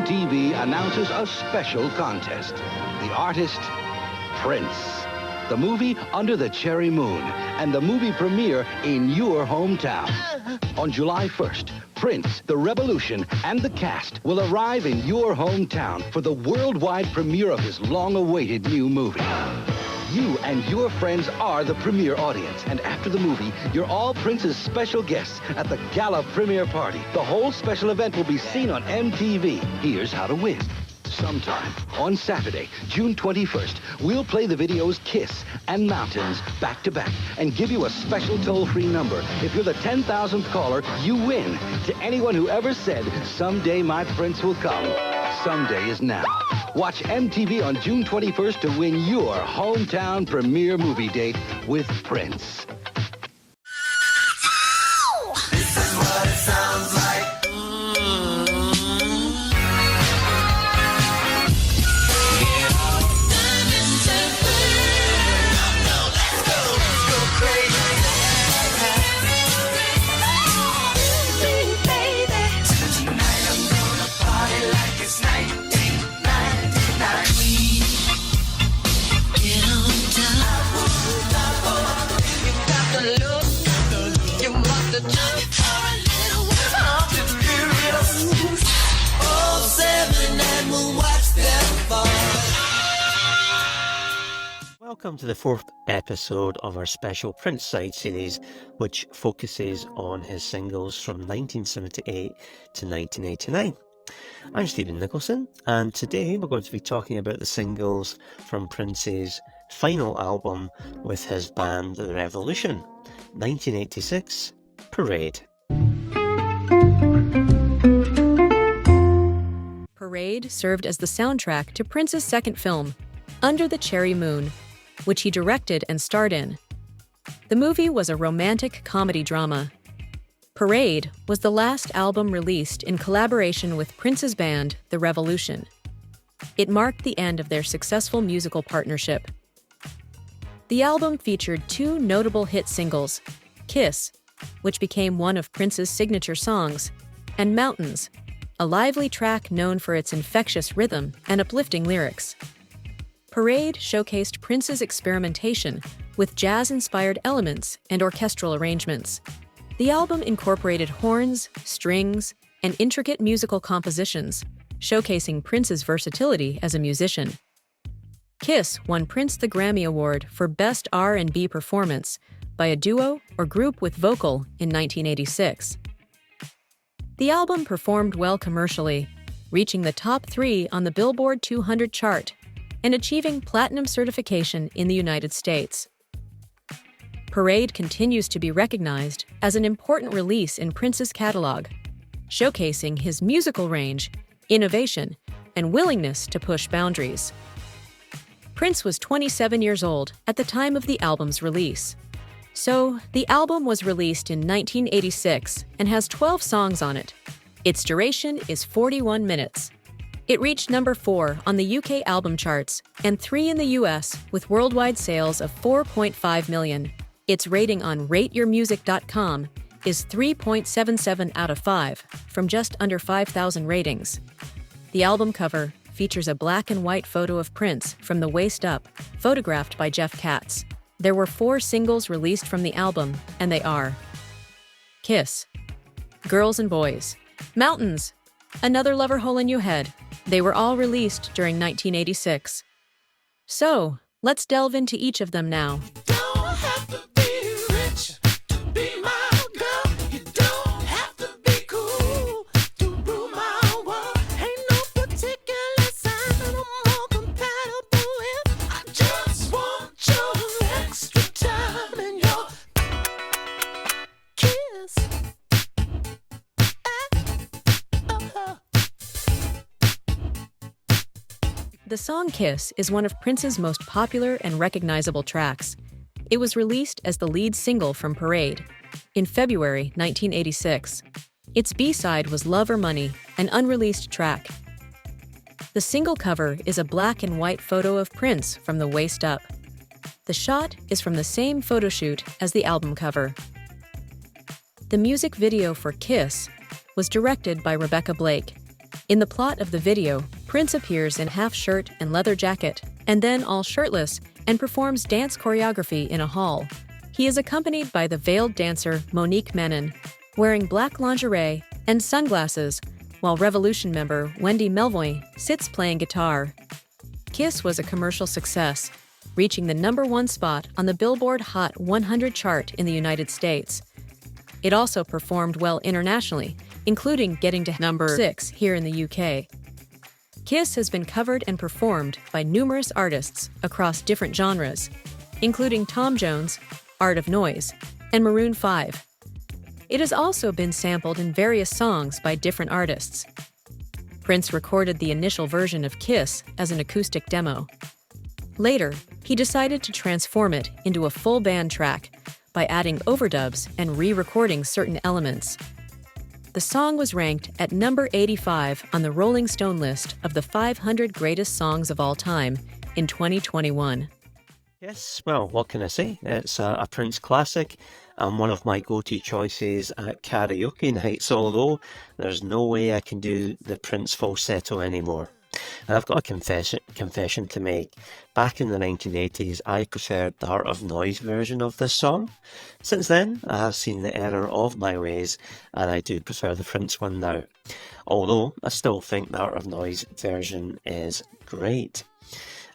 MTV announces a special contest. The artist, Prince. The movie, Under the Cherry Moon, and the movie premiere in your hometown. On July 1st, Prince, The Revolution, and the cast will arrive in your hometown for the worldwide premiere of his long-awaited new movie. You and your friends are the premiere audience, and after the movie, you're all Prince's special guests at the gala premiere party. The whole special event will be seen on MTV. Here's how to win. Sometime on Saturday, June 21st, we'll play the videos Kiss and Mountains back-to-back and give you a special toll-free number. If you're the 10,000th caller, you win. To anyone who ever said, "Someday my Prince will come," someday is now. Watch MTV on June 21st to win your hometown premiere movie date with Prince. This is what it sounds like. Welcome to the fourth episode of our special Prince Side series, which focuses on his singles from 1978 to 1989. I'm Stephen Nicholson, and today we're going to be talking about the singles from Prince's final album with his band The Revolution, 1986, Parade. Parade served as the soundtrack to Prince's second film, Under the Cherry Moon, which he directed and starred in. The movie was a romantic comedy drama. Parade was the last album released in collaboration with Prince's band, The Revolution. It marked the end of their successful musical partnership. The album featured two notable hit singles, Kiss, which became one of Prince's signature songs, and Mountains, a lively track known for its infectious rhythm and uplifting lyrics. Parade showcased Prince's experimentation with jazz-inspired elements and orchestral arrangements. The album incorporated horns, strings, and intricate musical compositions, showcasing Prince's versatility as a musician. Kiss won Prince the Grammy Award for Best R&B Performance by a duo or group with vocal in 1986. The album performed well commercially, reaching the top 3 on the Billboard 200 chart and achieving platinum certification in the United States. Parade continues to be recognized as an important release in Prince's catalog, showcasing his musical range, innovation, and willingness to push boundaries. Prince was 27 years old at the time of the album's release. So, the album was released in 1986 and has 12 songs on it. Its duration is 41 minutes. It reached number 4 on the UK album charts and 3 in the US with worldwide sales of 4.5 million. Its rating on rateyourmusic.com is 3.77 out of 5 from just under 5,000 ratings. The album cover features a black and white photo of Prince from the waist up, photographed by Jeff Katz. There were 4 singles released from the album, and they are Kiss, Girls and Boys, Mountains, Another Loverholenyohead. They were all released during 1986. So, let's delve into each of them now. Don't have to be rich to be my girl. You don't have to be cool to rule my world. Ain't no particular sign I'm more compatible with. I just want your extra time and your kiss. The song Kiss is one of Prince's most popular and recognizable tracks. It was released as the lead single from Parade in February 1986. Its B-side was Love or Money, an unreleased track. The single cover is a black and white photo of Prince from the waist up. The shot is from the same photo shoot as the album cover. The music video for Kiss was directed by Rebecca Blake. In the plot of the video, Prince appears in half shirt and leather jacket, and then all shirtless, and performs dance choreography in a hall. He is accompanied by the veiled dancer Monique Menon, wearing black lingerie and sunglasses, while Revolution member Wendy Melvoin sits playing guitar. Kiss was a commercial success, reaching the #1 spot on the Billboard Hot 100 chart in the United States. It also performed well internationally, including getting to #6 here in the UK. Kiss has been covered and performed by numerous artists across different genres, including Tom Jones, Art of Noise, and Maroon 5. It has also been sampled in various songs by different artists. Prince recorded the initial version of Kiss as an acoustic demo. Later, he decided to transform it into a full band track by adding overdubs and re-recording certain elements. The song was ranked at number 85 on the Rolling Stone list of the 500 greatest songs of all time in 2021. Yes, well, what can I say? It's a Prince classic and one of my go-to choices at karaoke nights, although there's no way I can do the Prince falsetto anymore. And I've got a confession to make. Back in the 1980s, I preferred the Art of Noise version of this song. Since then, I have seen the error of my ways, and I do prefer the Prince one now. Although, I still think the Art of Noise version is great.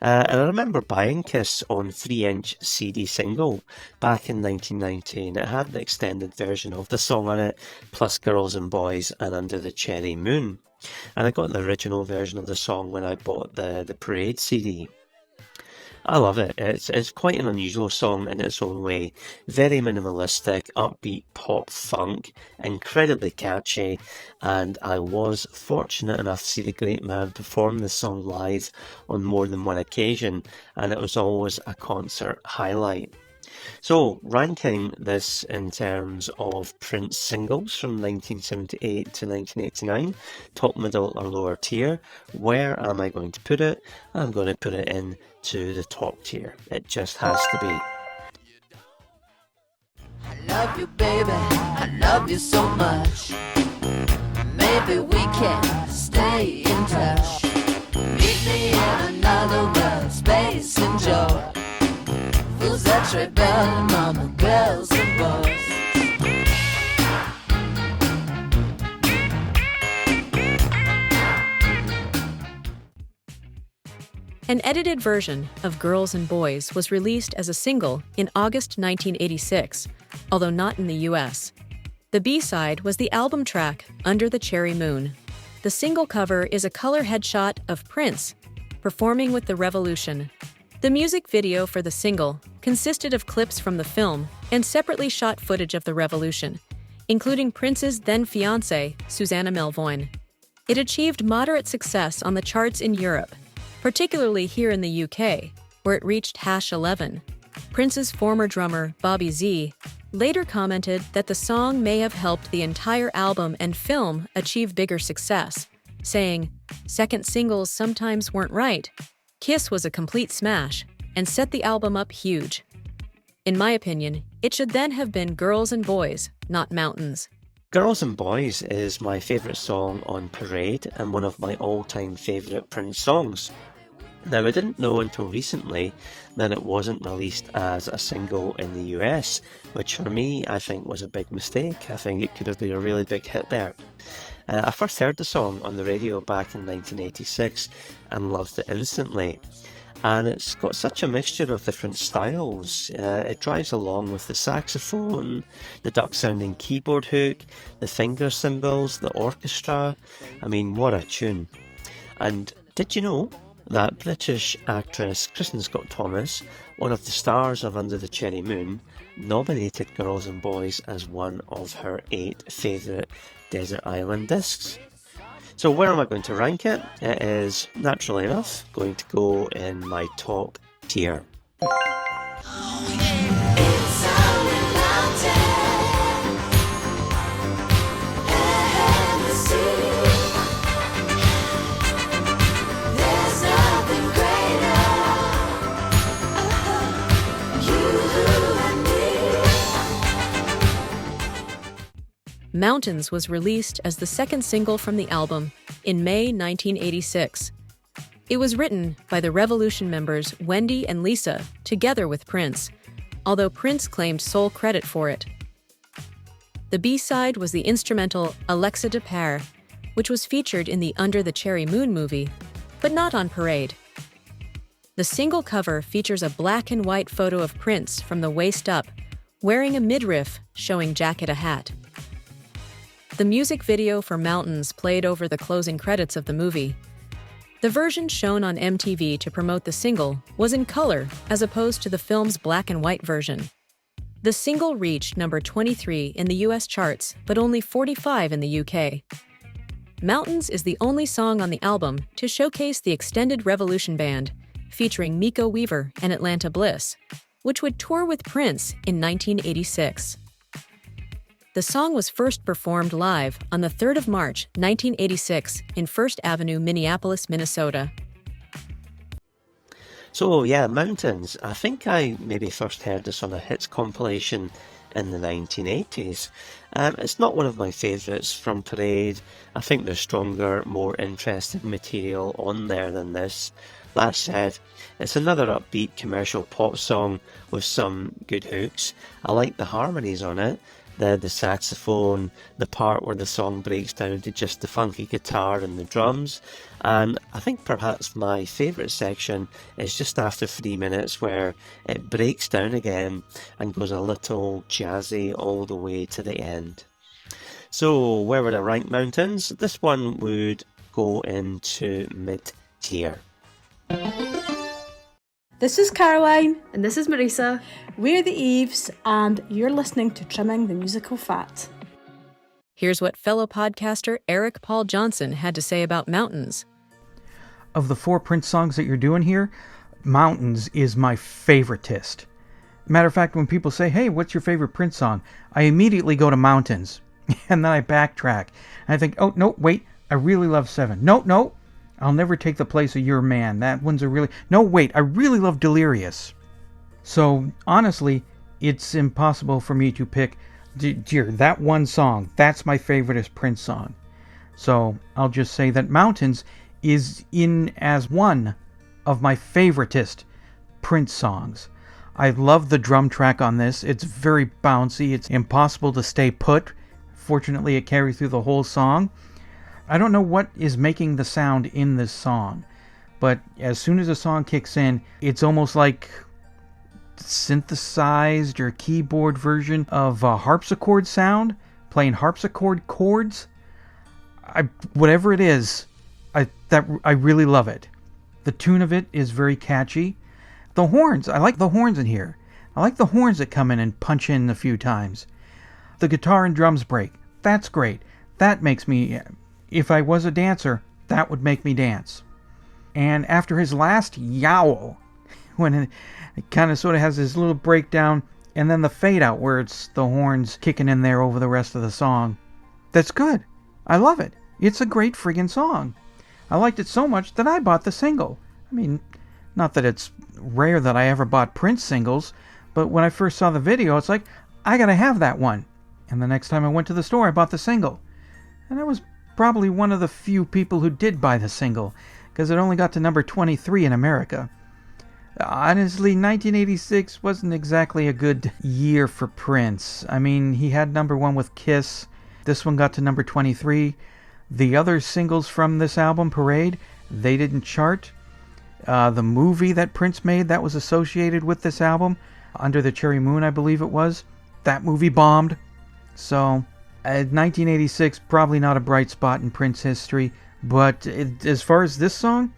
And I remember buying Kiss on 3-inch CD single back in 1990, and it had the extended version of the song on it, plus Girls and Boys and Under the Cherry Moon. And I got the original version of the song when I bought the Parade CD. I love it. It's quite an unusual song in its own way. Very minimalistic, upbeat pop funk, incredibly catchy, and I was fortunate enough to see the great man perform the song live on more than one occasion, and it was always a concert highlight. So, ranking this in terms of Prince singles from 1978 to 1989, top, middle or lower tier, where am I going to put it? I'm going to put it into the top tier. It just has to be. I love you, baby. I love you so much. Maybe we can stay in touch. Meet me in another world, space and joy. Fools that rebel, mama, girls and boys. An edited version of Girls and Boys was released as a single in August 1986, although not in the US. The B-side was the album track Under the Cherry Moon. The single cover is a color headshot of Prince performing with the Revolution. The music video for the single consisted of clips from the film and separately shot footage of the Revolution, including Prince's then-fiancée, Susanna Melvoin. It achieved moderate success on the charts in Europe, particularly here in the UK, where it reached #11. Prince's former drummer, Bobby Z, later commented that the song may have helped the entire album and film achieve bigger success, saying, "Second singles sometimes weren't right. Kiss was a complete smash and set the album up huge. In my opinion, it should then have been Girls and Boys, not Mountains." Girls and Boys is my favourite song on Parade and one of my all-time favourite Prince songs. Now, I didn't know until recently that it wasn't released as a single in the US, which for me, I think was a big mistake. I think it could have been a really big hit there. I first heard the song on the radio back in 1986 and loved it instantly. And it's got such a mixture of different styles. It drives along with the saxophone, the duck-sounding keyboard hook, the finger cymbals, the orchestra. I mean, what a tune. And did you know that British actress Kristen Scott Thomas, one of the stars of Under the Cherry Moon, nominated Girls and Boys as one of her 8 favourite desert island discs? So where am I going to rank it? It is, naturally enough, going to go in my top tier. Mountains was released as the second single from the album in May 1986. It was written by the Revolution members Wendy and Lisa together with Prince, although Prince claimed sole credit for it. The B-side was the instrumental Alexa de Pare, which was featured in the Under the Cherry Moon movie, but not on Parade. The single cover features a black and white photo of Prince from the waist up, wearing a midriff showing jacket a hat. The music video for Mountains played over the closing credits of the movie. The version shown on MTV to promote the single was in color as opposed to the film's black and white version. The single reached number 23 in the US charts, but only 45 in the UK. Mountains is the only song on the album to showcase the extended Revolution band, featuring Miko Weaver and Atlanta Bliss, which would tour with Prince in 1986. The song was first performed live on the 3rd of March, 1986 in First Avenue, Minneapolis, Minnesota. So yeah, Mountains. I think I maybe first heard this on a hits compilation in the 1980s. It's not one of my favourites from Parade. I think there's stronger, more interesting material on there than this. That said, it's another upbeat commercial pop song with some good hooks. I like the harmonies on it, the saxophone, the part where the song breaks down to just the funky guitar and the drums. And I think perhaps my favourite section is just after 3 minutes, where it breaks down again and goes a little jazzy all the way to the end. So where would I rank Mountains? This one would go into mid-tier. This is Caroline. And this is Marisa. We're the Eves, and you're listening to Trimming the Musical Fat. Here's what fellow podcaster Eric Paul Johnson had to say about Mountains. Of the 4 Prince songs that you're doing here, Mountains is my favoritist. Matter of fact, when people say, hey, what's your favorite Prince song? I immediately go to Mountains. And then I backtrack. And I think, oh, no, wait, I really love 7. No, I'll never take the place of Your Man. That one's a really... No, wait, I really love Delirious. So, honestly, it's impossible for me to pick... Dear, that one song, that's my favoriteest Prince song. So, I'll just say that Mountains is in as one of my favoritist Prince songs. I love the drum track on this. It's very bouncy. It's impossible to stay put. Fortunately, it carries through the whole song. I don't know what is making the sound in this song, but as soon as the song kicks in, it's almost like synthesized or keyboard version of a harpsichord sound, playing harpsichord chords. Whatever it is, I really love it. The tune of it is very catchy. The horns, I like the horns in here. I like the horns that come in and punch in a few times. The guitar and drums break. That's great. That makes me... If I was a dancer, that would make me dance. And after his last yowl, when it kind of sort of has this little breakdown, and then the fade out where it's the horns kicking in there over the rest of the song, that's good. I love it. It's a great friggin' song. I liked it so much that I bought the single. I mean, not that it's rare that I ever bought Prince singles, but when I first saw the video, it's like, I gotta have that one. And the next time I went to the store, I bought the single. And I was probably one of the few people who did buy the single, because it only got to number 23 in America. Honestly, 1986 wasn't exactly a good year for Prince. I mean, he had number 1 with Kiss. This one got to number 23. The other singles from this album, Parade, they didn't chart. The movie that Prince made that was associated with this album, Under the Cherry Moon, I believe it was, that movie bombed. So... 1986, probably not a bright spot in Prince history, but as far as this song,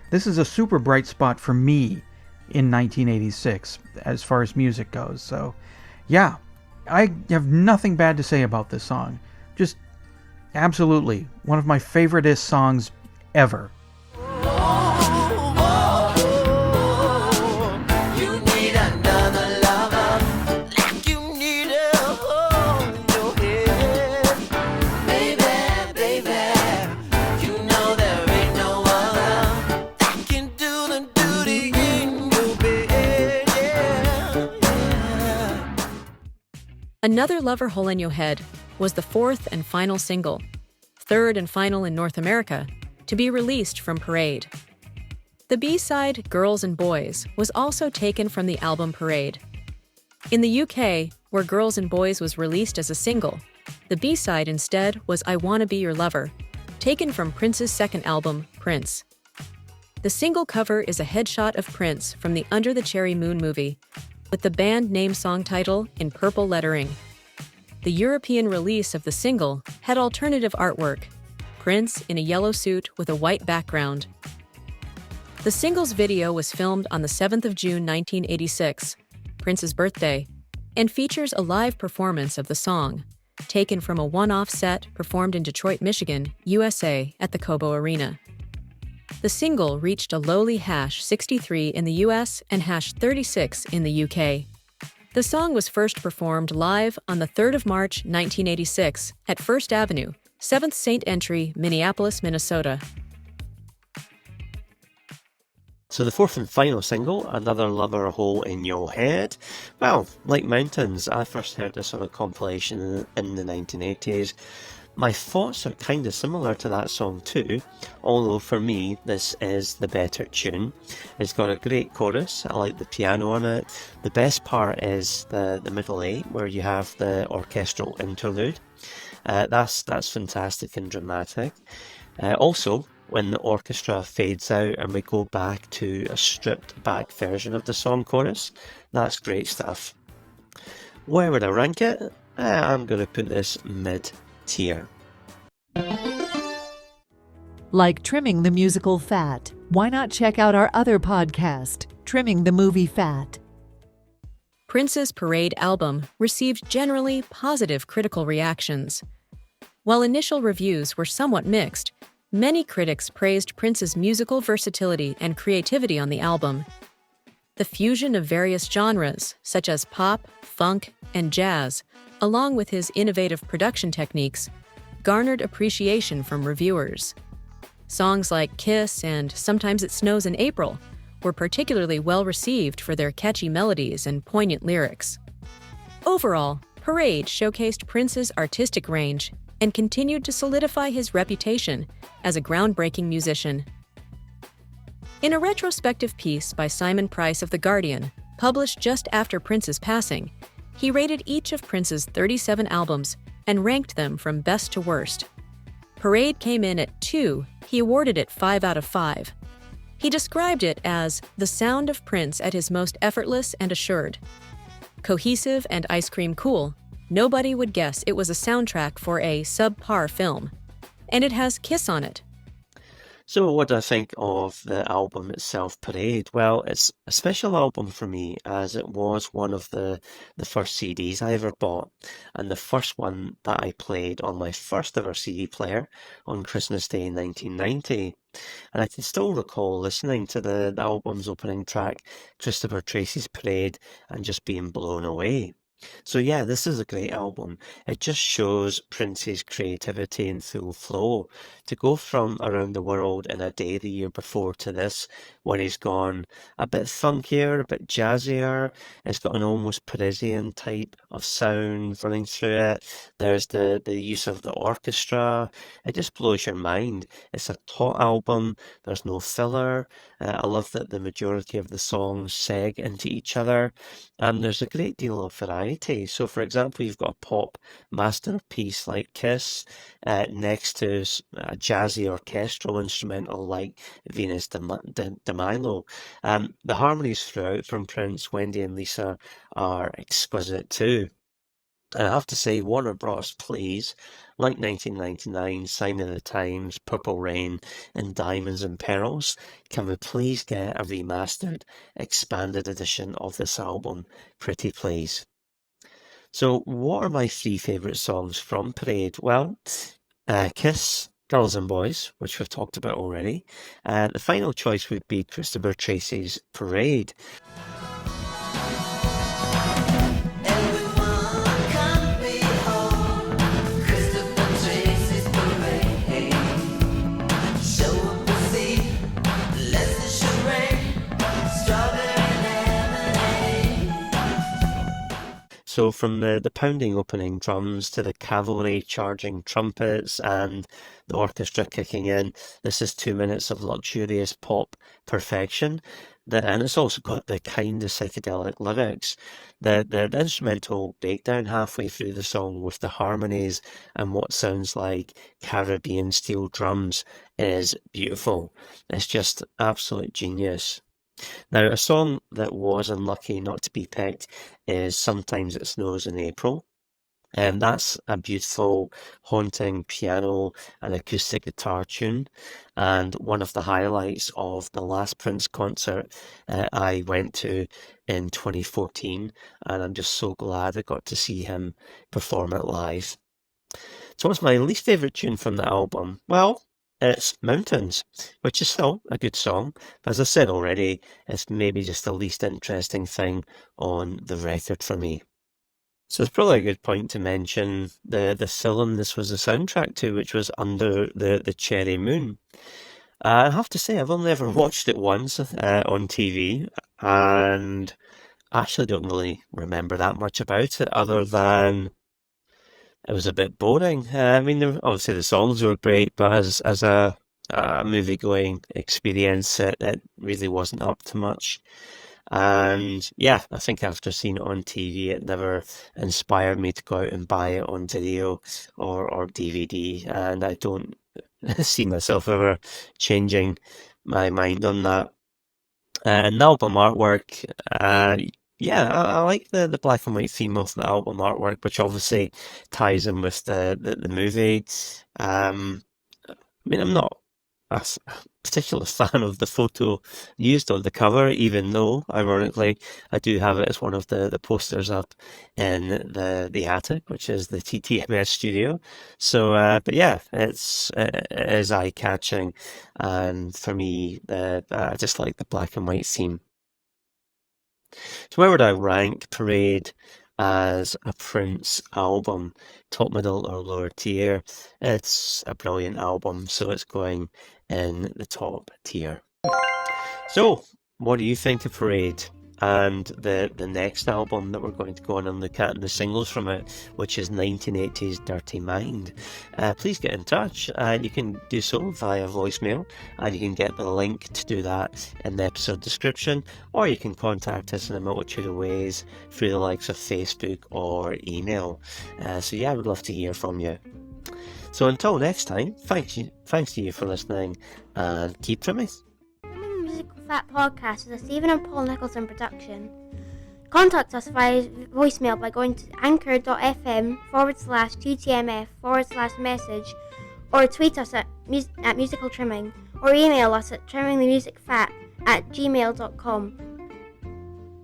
this is a super bright spot for me in 1986, as far as music goes. So, yeah, I have nothing bad to say about this song. Just absolutely one of my favoriteest songs ever. Another Lover Hole in Your Head was the fourth and final single, third and final in North America, to be released from Parade. The B-side, Girls and Boys, was also taken from the album Parade. In the UK, where Girls and Boys was released as a single, the B-side instead was I Wanna Be Your Lover, taken from Prince's second album, Prince. The single cover is a headshot of Prince from the Under the Cherry Moon movie, with the band name song title in purple lettering. The European release of the single had alternative artwork, Prince in a yellow suit with a white background. The single's video was filmed on the 7th of June 1986, Prince's birthday, and features a live performance of the song, taken from a one-off set performed in Detroit, Michigan, USA at the Cobo Arena. The single reached a lowly #63 in the US and #36 in the UK. The song was first performed live on the 3rd of March 1986 at First Avenue, 7th St. Entry, Minneapolis, Minnesota. So the fourth and final single, Another Lover Hole in Your Head. Well, like Mountains, I first heard this on a compilation in the 1980s. My thoughts are kind of similar to that song too, although for me this is the better tune. It's got a great chorus, I like the piano on it. The best part is the middle eight where you have the orchestral interlude. That's fantastic and dramatic. Also, when the orchestra fades out and we go back to a stripped back version of the song chorus, that's great stuff. Where would I rank it? I'm going to put this mid-tier. Like trimming the musical fat, why not check out our other podcast, Trimming the Movie Fat? Prince's Parade album received generally positive critical reactions. While initial reviews were somewhat mixed, many critics praised Prince's musical versatility and creativity on the album. The fusion of various genres, such as pop, funk, and jazz, along with his innovative production techniques, garnered appreciation from reviewers. Songs like Kiss and Sometimes It Snows in April were particularly well received for their catchy melodies and poignant lyrics. Overall, Parade showcased Prince's artistic range and continued to solidify his reputation as a groundbreaking musician. In a retrospective piece by Simon Price of The Guardian, published just after Prince's passing, he rated each of Prince's 37 albums and ranked them from best to worst. Parade came in at 2, he awarded it 5 out of 5. He described it as the sound of Prince at his most effortless and assured. Cohesive and ice cream cool, nobody would guess it was a soundtrack for a subpar film. And it has Kiss on it. So what do I think of the album itself, Parade? Well, it's a special album for me as it was one of the first CDs I ever bought and the first one that I played on my first ever CD player on Christmas Day 1990. And I can still recall listening to the album's opening track, Christopher Tracy's Parade, and just being blown away. So yeah, this is a great album. It just shows Prince's creativity in full flow. To go from Around the World in a Day the year before to this, when he's gone a bit funkier, a bit jazzier, it's got an almost Parisian type of sound running through it. There's the use of the orchestra. It just blows your mind. It's a taut album. There's no filler. I love that the majority of the songs seg into each other. And there's a great deal of variety. So, for example, you've got a pop masterpiece like Kiss next to a jazzy orchestral instrumental like Venus de Milo. The harmonies throughout from Prince, Wendy and Lisa are exquisite too. And I have to say, Warner Bros. Please, like 1999, Sign of the Times, Purple Rain, and Diamonds and Pearls, can we please get a remastered, expanded edition of this album? Pretty please. So, what are my 3 favourite songs from Parade? Well, Kiss, Girls and Boys, which we've talked about already. The final choice would be Christopher Tracy's Parade. So from the pounding opening drums to the cavalry charging trumpets and the orchestra kicking in, this is 2 minutes of luxurious pop perfection. And it's also got the kind of psychedelic lyrics. The instrumental breakdown halfway through the song with the harmonies and what sounds like Caribbean steel drums is beautiful. It's just absolute genius. Now, a song that was unlucky not to be picked is Sometimes It Snows in April. And that's a beautiful, haunting piano and acoustic guitar tune, and one of the highlights of the last Prince concert I went to in 2014, and I'm just so glad I got to see him perform it live. So what's my least favourite tune from the album? Well, it's Mountains, which is still a good song, but as I said already, it's maybe just the least interesting thing on the record for me. So it's probably a good point to mention the film this was a soundtrack to, which was Under the Cherry Moon. I have to say, I've only ever watched it once on TV, and I actually don't really remember that much about it, other than it was a bit boring. I mean, obviously the songs were great, but as a movie-going experience, it really wasn't up to much. And yeah, I think after seeing it on TV, it never inspired me to go out and buy it on video or DVD, and I don't see myself ever changing my mind on that. And the album artwork, yeah, I like the black and white theme of the album artwork, which obviously ties in with the movie. I mean, I'm not a particular fan of the photo used on the cover, even though, ironically, I do have it as one of the posters up in the attic, which is the TTMS studio. So, but yeah, it is eye-catching, and for me, I just like the black and white theme. So where would I rank Parade as a Prince album? Top, middle, or lower tier? It's a brilliant album, so it's going in the top tier. So, what do you think of Parade? And the next album that we're going to go on and look at, and the singles from it, which is 1980's Dirty Mind. Please get in touch. You can do so via voicemail, and you can get the link to do that in the episode description, or you can contact us in a multitude of ways through the likes of Facebook or email. So yeah, I would love to hear from you. So until next time, thanks to you for listening, and keep trimming. Musical Fat Podcast is a Stephen and Paul Nicholson production. Contact us via voicemail by going to anchor.fm/2tmf/message, or tweet us at musical trimming, or email us at trimmingthemusicfat@gmail.com.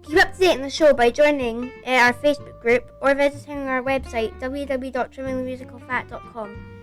Keep up to date on the show by joining our Facebook group or visiting our website www.trimmingthemusicalfat.com.